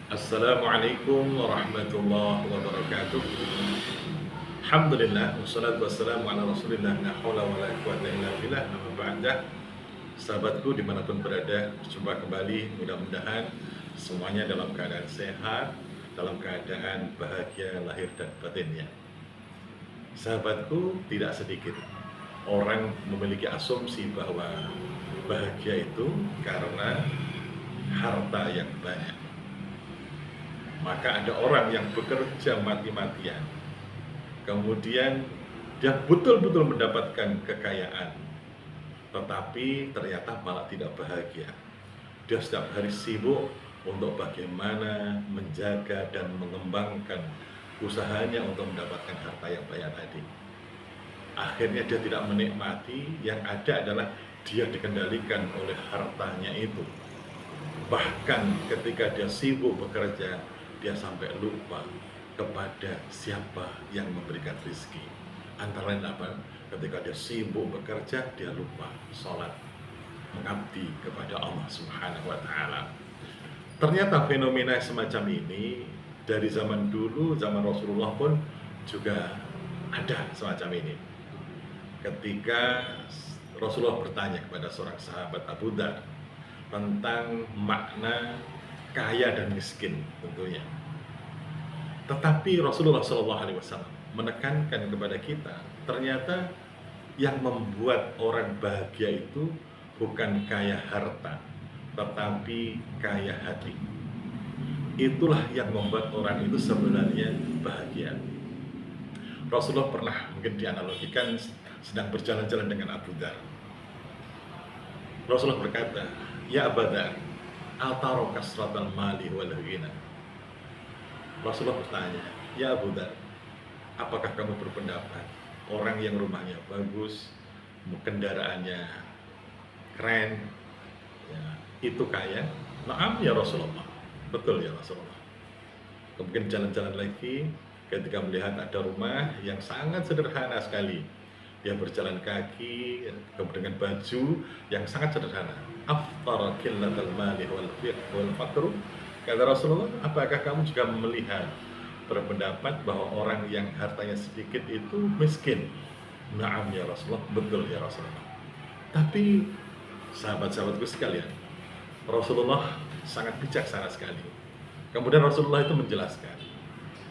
Assalamualaikum warahmatullahi wabarakatuh. Alhamdulillah, wassalatu wassalamu ala rasulillah, la hawla wa la quwata illa billah, amma ba'dah. Sahabatku dimanapun berada, berjumpa kembali. Mudah-mudahan semuanya dalam keadaan sehat, dalam keadaan bahagia lahir dan batinnya. Sahabatku, tidak sedikit orang memiliki asumsi bahwa bahagia itu karena harta yang banyak. Maka ada orang yang bekerja mati-matian, kemudian dia betul-betul mendapatkan kekayaan, tetapi ternyata malah tidak bahagia. Dia setiap hari sibuk untuk bagaimana menjaga dan mengembangkan usahanya untuk mendapatkan harta yang banyak tadi. Akhirnya dia tidak menikmati, yang ada adalah dia dikendalikan oleh hartanya itu. Bahkan ketika dia sibuk bekerja, dia sampai lupa kepada siapa yang memberikan rezeki. Antara lain apa? Ketika dia sibuk bekerja, dia lupa sholat, mengabdi kepada Allah Subhanahu wa Ta'ala. Ternyata fenomena semacam ini dari zaman dulu, zaman Rasulullah pun juga ada semacam ini. Ketika Rasulullah bertanya kepada seorang sahabat, Abu Dzar, tentang makna kaya dan miskin tentunya. Tetapi Rasulullah SAW menekankan kepada kita, ternyata yang membuat orang bahagia itu bukan kaya harta, tetapi kaya hati. Itulah yang membuat orang itu sebenarnya bahagia. Rasulullah pernah mungkin dianalogikan sedang berjalan-jalan dengan Abu Dzar. Rasulullah berkata, "Ya Abu Dzar, ataro kasratal mali wal ghina." Rasulullah bertanya, "Ya Abu Dzar, apakah kamu berpendapat orang yang rumahnya bagus, kendaraannya keren, ya, itu kaya?" "Na'am ya Rasulullah." "Betul ya Rasulullah." Kemudian jalan-jalan lagi, ketika melihat ada rumah yang sangat sederhana sekali, dia berjalan kaki dengan baju yang sangat sederhana. "Aftar qillatal mali wal faqru." Kata Rasulullah, apakah kamu juga melihat, berpendapat bahwa orang yang hartanya sedikit itu miskin? "Na'am ya Rasulullah." "Betul ya Rasulullah." Tapi sahabat-sahabatku sekalian, Rasulullah sangat bijaksana sekali. Kemudian Rasulullah itu menjelaskan,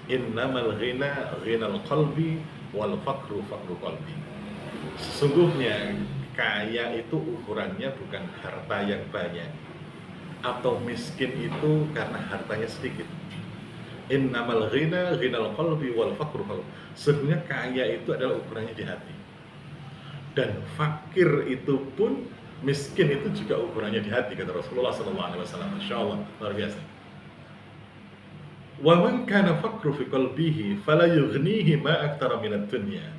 "Innamal ghina ghinal qalbi wal faqru faqru qalbi." Sesungguhnya kaya itu ukurannya bukan harta yang banyak, atau miskin itu karena hartanya sedikit. Innamal ghina ghinal qalbi wal faqru qalbi. Sesungguhnya kaya itu adalah ukurannya di hati. Dan fakir itu pun, miskin itu juga ukurannya di hati, kata Rasulullah SAW. Masya Allah, luar biasa. "Wa man kana faqru fi qalbihi fala yughnihi ma aktsara minad dunya."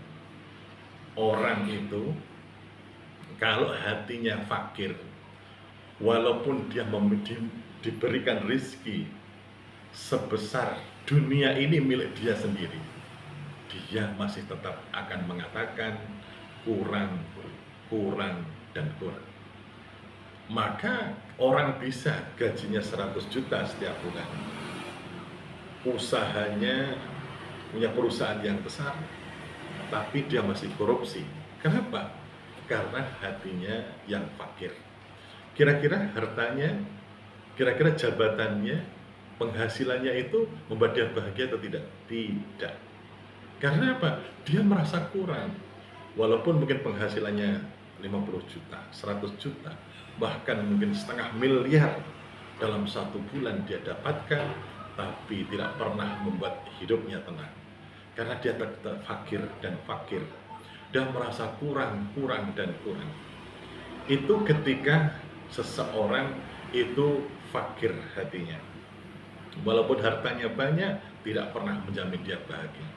Orang itu kalau hatinya fakir, walaupun dia diberikan rizki sebesar dunia ini milik dia sendiri, dia masih tetap akan mengatakan kurang, kurang, dan kurang. Maka orang bisa gajinya 100 juta setiap bulan, usahanya punya perusahaan yang besar, tapi dia masih korupsi. Kenapa? Karena hatinya yang fakir. Kira-kira hartanya, kira-kira jabatannya, penghasilannya itu membuat dia bahagia atau tidak? Tidak. Karena apa? Dia merasa kurang. Walaupun mungkin penghasilannya 50 juta, 100 juta, bahkan mungkin setengah miliar dalam satu bulan dia dapatkan, tapi tidak pernah membuat hidupnya tenang. Karena dia tetap fakir dan fakir. Dia merasa kurang, kurang, dan kurang. Itu ketika seseorang itu fakir hatinya. Walaupun hartanya banyak, tidak pernah menjamin dia bahagia.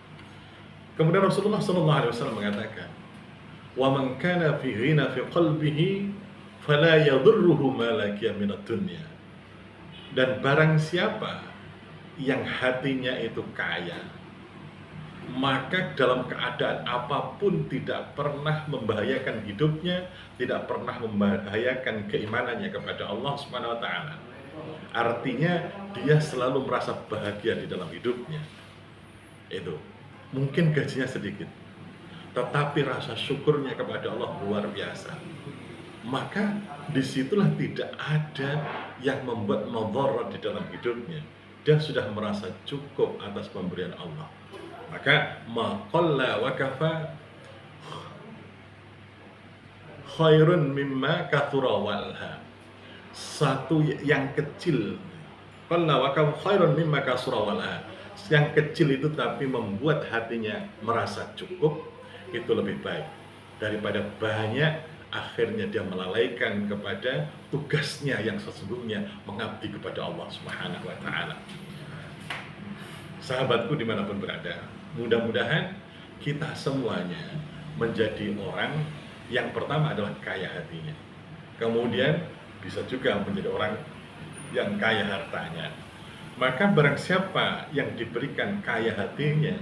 Kemudian Rasulullah SAW mengatakan, "Wa man kana fi ghina fi qalbihi fala yadurruhu ma laqiya minad dunya." Dan barang siapa yang hatinya itu kaya, maka dalam keadaan apapun tidak pernah membahayakan hidupnya, tidak pernah membahayakan keimanannya kepada Allah Subhanahu wa Ta'ala. Artinya dia selalu merasa bahagia di dalam hidupnya. Itu. Mungkin gajinya sedikit, tetapi rasa syukurnya kepada Allah luar biasa. Maka disitulah tidak ada yang membuat madharat di dalam hidupnya. Dia sudah merasa cukup atas pemberian Allah. Maka maqalla wa kafa khairun mimma kathura walha. Satu yang kecil, qalla wa kafa khairun mimma kathura walha. Yang kecil itu tapi membuat hatinya merasa cukup, itu lebih baik daripada banyak akhirnya dia melalaikan kepada tugasnya yang sesungguhnya mengabdi kepada Allah Subhanahu wa taala. Sahabatku dimanapun berada, mudah-mudahan kita semuanya menjadi orang yang pertama adalah kaya hatinya, kemudian bisa juga menjadi orang yang kaya hartanya. Maka barang siapa yang diberikan kaya hatinya,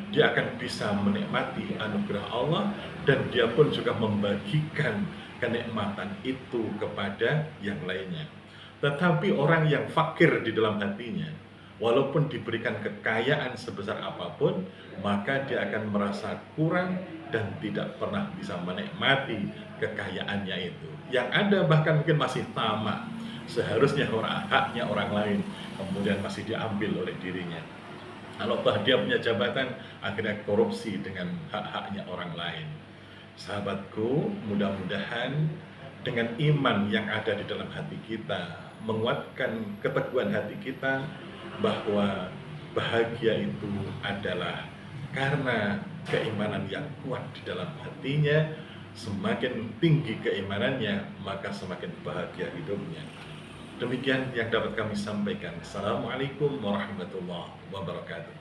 dia akan bisa menikmati anugerah Allah, dan dia pun juga membagikan kenikmatan itu kepada yang lainnya. Tetapi orang yang fakir di dalam hatinya, walaupun diberikan kekayaan sebesar apapun, maka dia akan merasa kurang dan tidak pernah bisa menikmati kekayaannya itu. Yang ada bahkan mungkin masih tamak, seharusnya haknya orang lain, kemudian masih diambil oleh dirinya. Kalau dia punya jabatan, akhirnya korupsi dengan hak-haknya orang lain. Sahabatku, mudah-mudahan dengan iman yang ada di dalam hati kita, menguatkan keteguhan hati kita bahwa bahagia itu adalah karena keimanan yang kuat di dalam hatinya. Semakin tinggi keimanannya, maka semakin bahagia hidupnya. Demikian yang dapat kami sampaikan. Assalamualaikum warahmatullahi wabarakatuh.